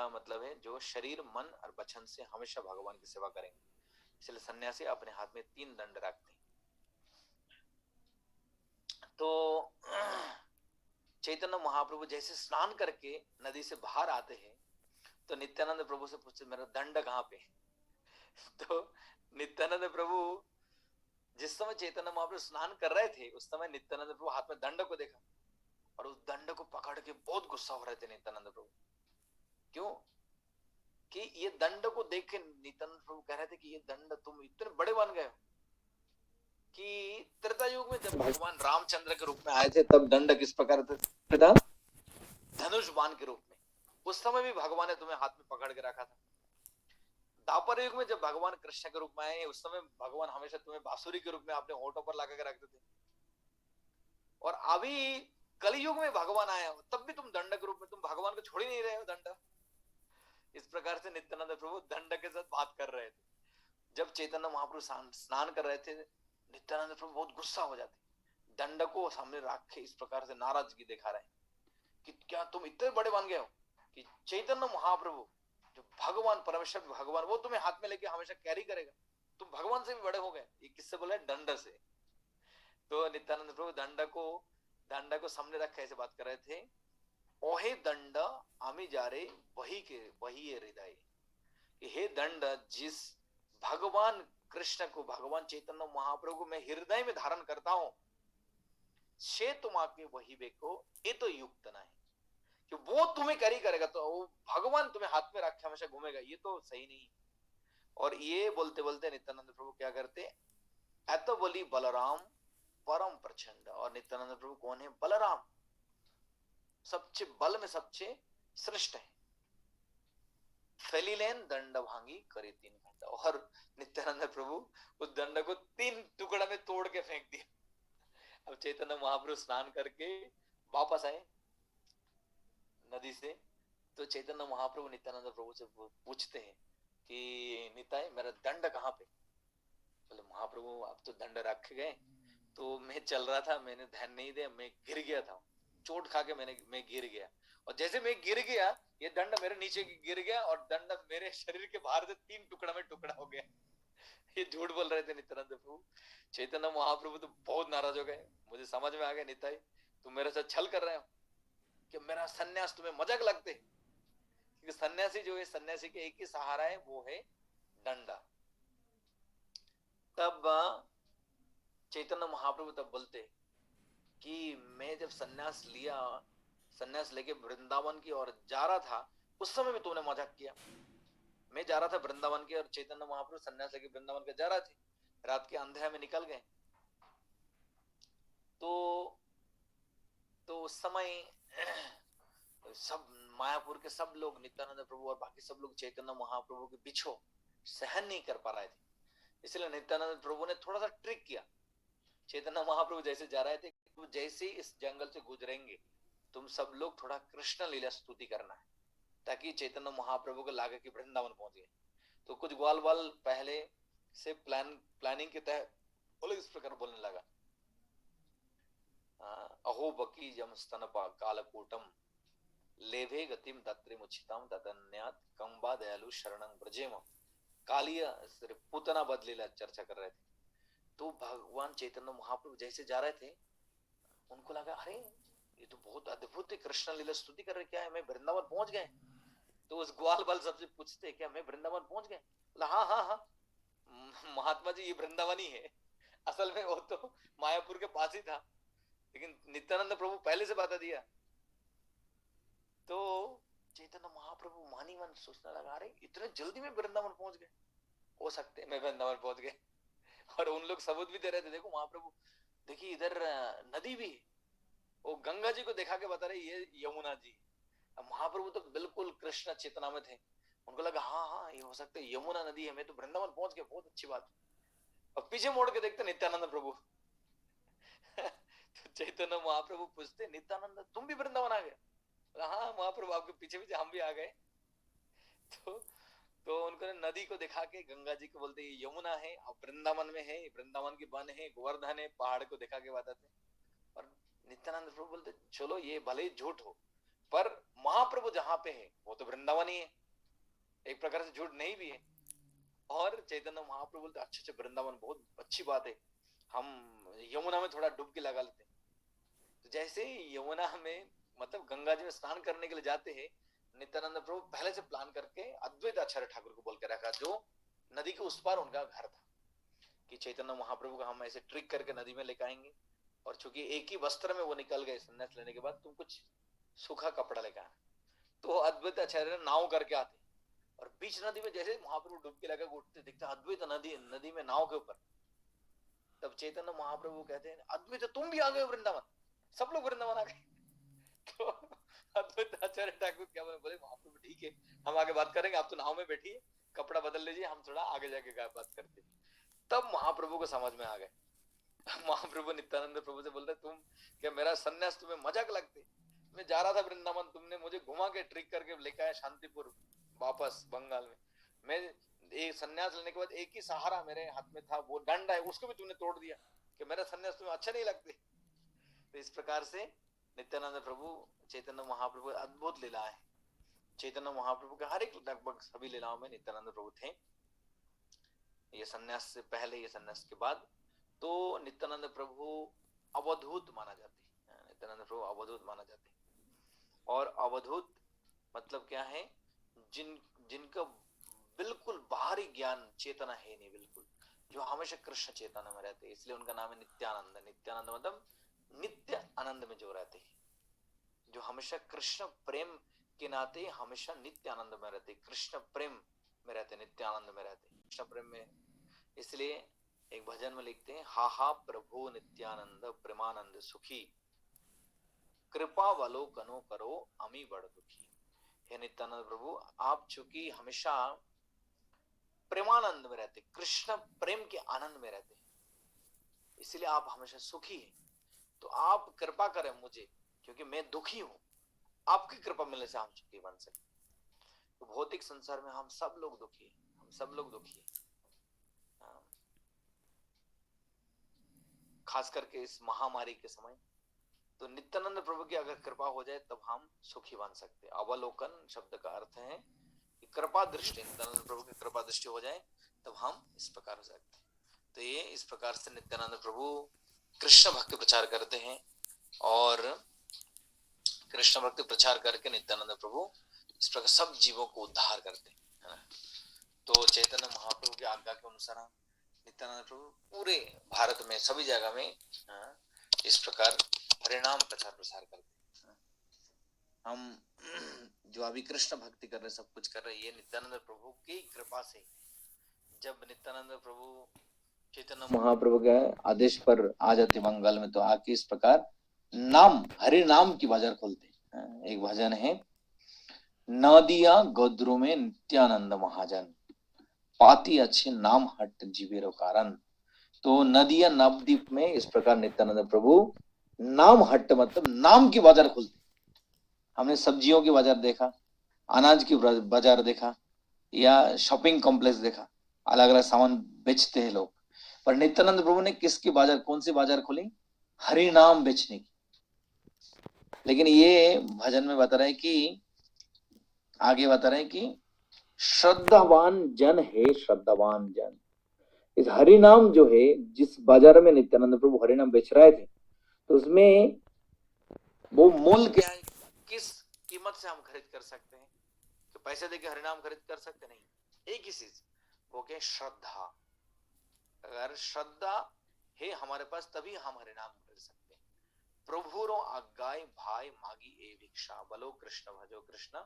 का मतलब है जो शरीर, मन और वचन से हमेशा भगवान की सेवा करेंगे। इसलिए सन्यासी अपने हाथ में 3 दंड रखते हैं। तो चैतन्य महाप्रभु जैसे स्नान करके नदी से बाहर आते हैं तो नित्यानंद प्रभु से पूछते मेरा दंड कहाँ पे तो नित्यानंद प्रभु जिस समय चैतन्य महाप्रभु स्नान कर रहे थे उस समय नित्यानंद प्रभु हाथ में दंड को देखा और उस दंड को पकड़ के बहुत गुस्सा हो रहे थे नित्यानंद प्रभु। क्यों कि ये दंड को देख के नित्यानंद प्रभु कह रहे थे कि ये दंड तुम इतने बड़े बन गए हो कि त्रेता युग में जब भगवान रामचंद्र के रूप में आए थे तब दंड किस प्रकार था, धनुष बाण के रूप में। उस समय भी भगवान ने तुम्हें हाथ में पकड़ के रखा था। द्वापर युग में जब भगवान कृष्ण के रूप में आए उस समय भगवान हमेशा तुम्हें बांसुरी के रूप में अपने होठों पर लगा के रखते थे। और अभी कलयुग में भगवान आया हो तब भी तुम दंड के रूप में तुम भगवान को छोड़ ही नहीं रहे हो दंड। इस प्रकार से नित्यानंद प्रभु दंड के साथ बात कर रहे थे। जब चैतन्य महाप्रभु स्नान कर रहे थे नित्यानंद प्रभु बहुत गुस्सा हो जाते, दंड को सामने रख के इस प्रकार से नाराजगी दिखा रहे कि क्या तुम इतने बड़े बन गए हो कि चैतन्य महाप्रभु जो भगवान परमेश्वर भगवान वो तुम्हें हाथ में लेके हमेशा कैरी करेगा, तुम भगवान से भी बड़े हो गए। ये किससे बोला है? दंड से। तो नित्यानंद प्रभु दंड को सामने रख कैसे बात कर रहे थे, ओहे दंड आमी जा रे वही हृदय। हे दंड जिस भगवान कृष्ण को भगवान चैतन्य महाप्रभु को मैं हृदय में धारण करता हूं से तुम आके वही बेको ये तो युक्त ना है कि वो तुम्हें कैरी करेगा तो वो भगवान तुम्हें हाथ में रख के हमेशा घूमेगा, ये तो सही नहीं। और ये बोलते बोलते नित्यानंद प्रभु क्या करते, एतो बोली बलराम परम प्रचंड। और नित्यानंद प्रभु कौन है? बलराम, सबसे बल में सबसे श्रेष्ठ है। फैलिलेन दंड भांगी करे 3 खंड। और नित्यानंद प्रभु उस दंड को 3 टुकड़ा में तोड़ के फेंक दिया। अब चैतन्य महाप्रभु स्नान करके वापस आए नदी से तो चैतन्य महाप्रभु नित्यानंद प्रभु से पूछते हैं कि निताय मेरा दंड कहाँ पे? बोले महाप्रभु आप तो दंड रख गए, तो मैं चल रहा था मैंने ध्यान नहीं दिया, मैं गिर गया था, चोट खा के मैं गिर गया और जैसे मैं गिर गया ये दंड मेरे नीचे गिर गया और दंड मेरे शरीर के बाहर से 3 टुकड़ा में टुकड़ा हो गया। ये झूठ बोल रहे थे नित्यानंद प्रभु। चैतन्य महाप्रभु तो बहुत नाराज हो गए, मुझे समझ में आ गया निताई तुम मेरे साथ छल कर रहे हो कि मेरा सन्यास तुम्हें मजाक लगते। क्योंकि सन्यासी जो है सन्यासी के एक ही सहारा है वो है डंडा। तब चैतन्य महाप्रभु तब बोलते कि मैं जब सन्यास लेके वृंदावन की ओर जा रहा था उस समय में तूने मजाक किया। मैं जा रहा था वृंदावन की और चैतन्य महाप्रभु सन्यास लेके वृंदावन के जा रहे थे, रात के अंधेरे में निकल गए। तो उस समय सब मायापुर के सब लोग नित्यानंद प्रभु और बाकी सब लोग चैतन्य महाप्रभु के पीछे सहन नहीं कर पा रहे थे। इसलिए नित्यानंद प्रभु ने थोड़ा सा ट्रिक किया। चैतन्य महाप्रभु जैसे जा रहे थे तो जैसे ही इस जंगल से गुजरेंगे तुम सब लोग थोड़ा कृष्ण लीला स्तुति करना है ताकि चैतन्य महाप्रभु को लागे कि वृंदावन पहुंच गए। तो कुछ ग्वाल वाल पहले से प्लानिंग के तहत बोले इस प्रकार बोलने लगा, अहो बकी जम स्तनपा कालकूटम लेभे गतिम तत्रे मुचिताम तदन्यात कंबा दयालु शरणं ब्रजेम। कालिया पूतना बदलीला चर्चा कर रहे थे। तो भगवान चैतन्य महाप्रभु जैसे जा रहे थे उनको लगा अरे ये तो बहुत अद्भुत है, कृष्ण लीला स्तुति कर रहे, क्या है मैं वृंदावन पहुंच गए। तो उस ग्वाल बाल सबसे पूछते क्या मैं वृंदावन पहुंच गए? बोला हाँ हाँ हाँ महात्मा जी ये वृंदावन ही है। असल में वो तो मायापुर के पास ही था लेकिन नित्यानंद प्रभु पहले से बता दिया। तो चैतन्य महाप्रभु मानी मन सोचने लगा अरे इतने जल्दी में वृंदावन पहुंच गए, हो सकते मैं वृंदावन पहुंच गए। और उन लोग सबूत भी दे रहे थे, देखो महाप्रभु देखिए इधर नदी भी, वो गंगा जी को दिखा के बता रहे ये यमुना जी। अब महाप्रभु तो बिल्कुल कृष्ण चेतना में थे, उनको लगा हाँ हाँ ये हो सकता है यमुना नदी है, मैं तो वृंदावन पहुंच गया, बहुत अच्छी बात। और पीछे मोड़ के देखते नित्यानंद प्रभु। तो चैतन्य महाप्रभु पूछते नित्यानंद तुम भी वृंदावन आ गए? हाँ महाप्रभु आपके पीछे पीछे हम भी आ गए। तो उनको नदी को दिखा के गंगा जी को बोलते ये यमुना है और वृंदावन में है, वृंदावन की वन है, गोवर्धन है, पहाड़ को दिखा के बताते। और नित्यानंद प्रभु बोलते चलो ये भले ही झूठ हो पर महाप्रभु जहां पे है वो तो वृंदावन ही है, एक प्रकार से झूठ नहीं भी है। और चैतन्य महाप्रभु बोलते अच्छे अच्छे वृंदावन बहुत अच्छी बात है, हम यमुना में थोड़ा डुबकी लगा लेते हैं। तो जैसे ही यमुना में मतलब गंगा जी में स्नान करने के लिए जाते हैं, नित्यानंद प्रभु पहले से प्लान करके अद्वैत आचार्य ठाकुर को बोल के रखा, जो नदी के उस पार उनका घर था, कि चैतन्य महाप्रभु को हम ऐसे ट्रिक करके नदी में लेकर आएंगे, और चूंकि एक ही वस्त्र में वो निकल गए संन्यास लेने के बाद, तुम कुछ सूखा कपड़ा लेकर आना। तो अद्वैत आचार्य नाव करके आते, और बीच नदी में जैसे महाप्रभु डुबकी लगा उठते, दिखते अद्वैत नदी नदी में नाव के ऊपर। तब चैतन्य महाप्रभु कहते हैं, अद्वैत तुम भी आ गए वृंदावन, सब लोग वृंदावन आ गए। तो अद्वैत आचार्य ठाकुर क्या बोले, महाप्रभु ठीक है हम आगे बात करेंगे, आप तो नाव में बैठिए, कपड़ा बदल लीजिए, हम थोड़ा आगे जाके बात करते। तब महाप्रभु को समझ में आ गए। महाप्रभु नित्यानंद प्रभु से बोलते, तुम क्या मेरा सन्यास तुम्हें मजाक लगते, मैं जा रहा था वृंदावन, तुमने मुझे घुमा के ट्रिक करके लेकर आया शांतिपुर वापस बंगाल में, मैं एक सन्यास लेने के बाद एक ही सहारा मेरे हाथ में था, वो डंडा है, उसको भी तुमने तोड़ दिया, कि मेरा सन्यास तुम्हें अच्छा नहीं लगते। तो इस प्रकार से नित्यानंद प्रभु चैतन्य महाप्रभु अद्भुत लीला है। चैतन्य महाप्रभु के हर एक लगभग सभी लीलाओं में नित्यानंद प्रभु थे, ये सन्यास से पहले, ये सन्यास के बाद। तो नित्यानंद प्रभु अवधूत माना जाते हैं, नित्यानंद प्रभु अवधूत माना जाते हैं। और अवधूत मतलब क्या है, जिनका बिल्कुल बाहरी ज्ञान चेतना है नहीं, बिल्कुल जो हमेशा कृष्ण चेतना में रहते हैं, इसलिए उनका नाम है नित्यानंद। नित्यानंद मतलब नित्य आनंद में जो रहते हैं, जो हमेशा कृष्ण प्रेम के नाते हमेशा नित्य आनंद में रहते, कृष्ण प्रेम में रहते, नित्यानंद में रहते, कृष्ण प्रेम में। इसलिए एक भजन में लिखते हैं, हा हा प्रभु नित्यानंद प्रेमानंद सुखी, कृपावलोकनो करो अमी बड़ दुखी। हे नित्यानंद प्रभु, आप चूंकि हमेशा प्रेमानंद में रहते, कृष्ण प्रेम के आनंद में रहते, इसलिए आप हमेशा सुखी हैं। तो आप कृपा करें मुझे, क्योंकि मैं दुखी हूं, आपकी कृपा मिलने से हम सुखी बन सके। तो भौतिक संसार में हम सब लोग दुखी हैं, हम सब लोग दुखी हैं, खास करके इस महामारी के समय। तो नित्यानंद प्रभु की अगर कृपा हो जाए तब हम सुखी बन सकते हैं। अवलोकन शब्द का अर्थ है कि कृपा दृष्टि, नित्यानंद प्रभु की कृपा दृष्टि हो जाए तब हम इस प्रकार हो सकते हैं। तो ये इस प्रकार से नित्यानंद प्रभु कृष्ण भक्ति प्रचार करते हैं, और कृष्ण भक्ति प्रचार करके नित्यानंद प्रभु इस प्रकार सब जीवों को उद्धार करते हैं। तो चैतन्य महाप्रभु की आज्ञा के अनुसार नित्यानंद प्रभु पूरे भारत में सभी जगह में इस प्रकार परिणाम प्रचार प्रसार करते हैं। हम जो अभी कृष्ण भक्ति कर रहे, सब कुछ कर रहे, ये नित्यानंद प्रभु की कृपा से। जब नित्यानंद प्रभु चैतन्य महाप्रभु के आदेश पर आ जाते बंगाल में, तो आके इस प्रकार नाम, हरि नाम की बाजार खोलते। एक भजन है, नदिया गोद्रु में नित्यानंद महाजन, पाती अच्छे नाम हट जीवेरो कारण। तो नदिया नवद्वीप में इस प्रकार नित्यानंद प्रभु नाम हट मतलब नाम की बाजार खोलते। हमने सब्जियों की बाजार देखा, अनाज की बाजार देखा, या शॉपिंग कॉम्प्लेक्स देखा, अलग अलग सामान बेचते हैं लोग। पर नित्यानंद प्रभु ने किसकी बाजार, कौन सी बाजार खोली? हरि नाम बेचने की। लेकिन ये भजन में बता रहे हैं कि, आगे बता रहे हैं कि श्रद्धावान जन है, श्रद्धावान जन। इस हरि नाम जो है, जिस बाजार में नित्यानंद प्रभु हरि नाम बेच रहे थे, तो उसमें वो मूल क्या है, किस कीमत से हम खरीद कर सकते हैं? तो पैसे देके हरि नाम खरीद कर सकते नहीं, एक ही चीज, वो क्या? श्रद्धा। अगर श्रद्धा है हमारे पास तभी हम हरि नाम खरीद सकते हैं। प्रभुरो आज्ञाय भाई मागी ए भिक्षा, बलो कृष्ण भजो कृष्ण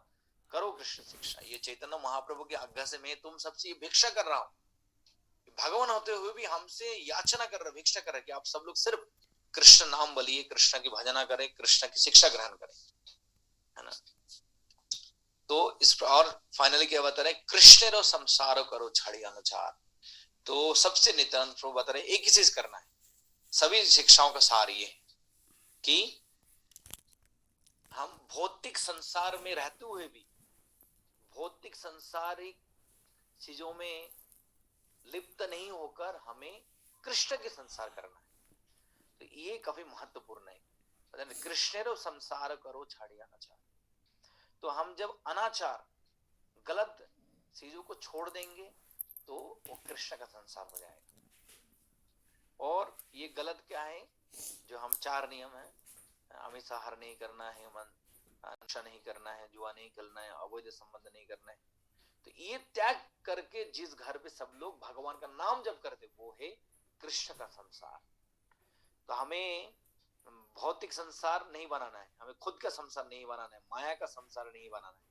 करो कृष्ण शिक्षा। ये चैतन्य महाप्रभु की आज्ञा से मैं तुम सबसे ये भिक्षा कर रहा हूं। भगवान होते हुए भी हमसे याचना कर रहे, भिक्षा कर रहे कि आप सब लोग सिर्फ कृष्ण नाम बोलिए, कृष्ण की भजना करें, कृष्ण की शिक्षा ग्रहण करें, है ना। तो इस और फाइनली क्या बता रहे, कृष्ण रो संसार करो छाड़ी अनुचार। तो सबसे नित्यानंद प्रभु बता रहे एक ही चीज करना है, सभी शिक्षाओं का सार ये है कि हम भौतिक संसार में रहते हुए भी भौतिक संसारिक चीजों में लिप्त नहीं होकर हमें कृष्ण के संसार करना है। तो ये काफी महत्वपूर्ण है। कृष्ण रो संसार करो छाड़िया नचार। तो हम जब अनाचार गलत चीजों को छोड़ देंगे तो वो कृष्ण का संसार हो जाएगा। और ये गलत क्या है, जो हम 4 नियम है, अमिताहार नहीं करना है, नशा नहीं करना है, जुआ नहीं खेलना है, अवैध संबंध नहीं करना है, तो ये त्याग करके जिस घर पे सब लोग भगवान का नाम जप करते वो है कृष्ण का संसार। तो हमें भौतिक संसार नहीं बनाना है, हमें खुद का संसार नहीं बनाना है, माया का संसार नहीं बनाना है,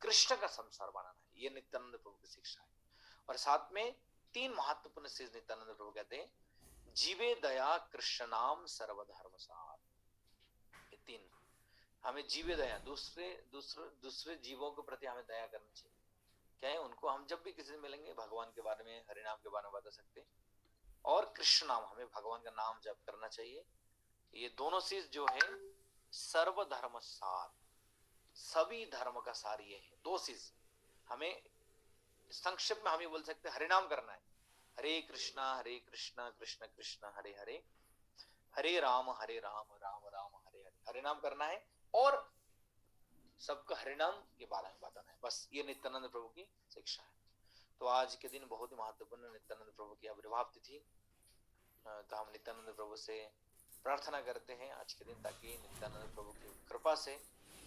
कृष्ण का संसार बनाना है। ये नित्यानंद प्रभु की शिक्षा है। और साथ में 3 महत्वपूर्ण चीज नित्यानंद प्रभु कहते हैं, जीवे दया कृष्ण नाम सर्वधर्म सार। ये 3, हमें जीवे दया, दूसरे दूसरे दूसरे जीवों के प्रति हमें दया करनी चाहिए। क्या है, उनको हम जब भी किसी से मिलेंगे भगवान के बारे में, हरिनाम के बारे में बता सकते हैं। और कृष्ण नाम, हमें भगवान का नाम जप करना चाहिए। ये दोनों चीज जो है सर्वधर्म सार, सभी धर्म का सार ये है। 2 चीज हमें संक्षिप्त में हम ये बोल सकते हैं, हरिनाम करना है, हरे कृष्णा कृष्ण कृष्ण हरे हरे, हरे राम राम राम हरे हरे, हरिनाम करना है और सबका हरिनाम के बारे में बताना है। बस ये नित्यानंद प्रभु की शिक्षा है। तो आज के दिन बहुत ही महत्वपूर्ण नित्यानंद प्रभु की आविर्भाव तिथि, तो हम नित्यानंद प्रभु से प्रार्थना करते हैं आज के दिन, ताकि नित्यानंद प्रभु की कृपा से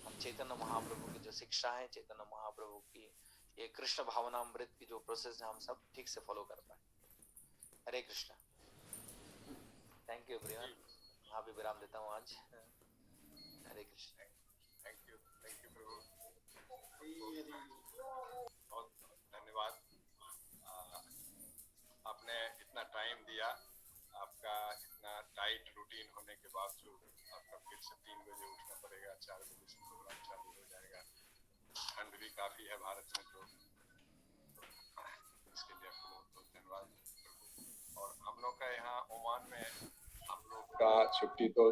हम चैतन्य महाप्रभु की जो शिक्षा है, चैतन्य महाप्रभु की ये कृष्ण भावनामृत की जो प्रोसेस है, हम सब ठीक से फॉलो कर पाए। Hare Krishna. Thank you everyone. यहाँ पे विराम देता हूँ आज। हरे कृष्ण। थैंक यू प्रभु, बहुत धन्यवाद। आपने इतना टाइम दिया, आपका इतना टाइट रूटीन होने के बावजूद आपका फिर से 3 बजे उठना पड़ेगा, 4 बजे से प्रोग्राम चालू हो जाएगा। ठंड भी काफी है भारत में, तो इसके लिए आपको बहुत बहुत धन्यवाद प्रभु। और हम लोग का यहाँ ओमान में हम लोग का छुट्टी तो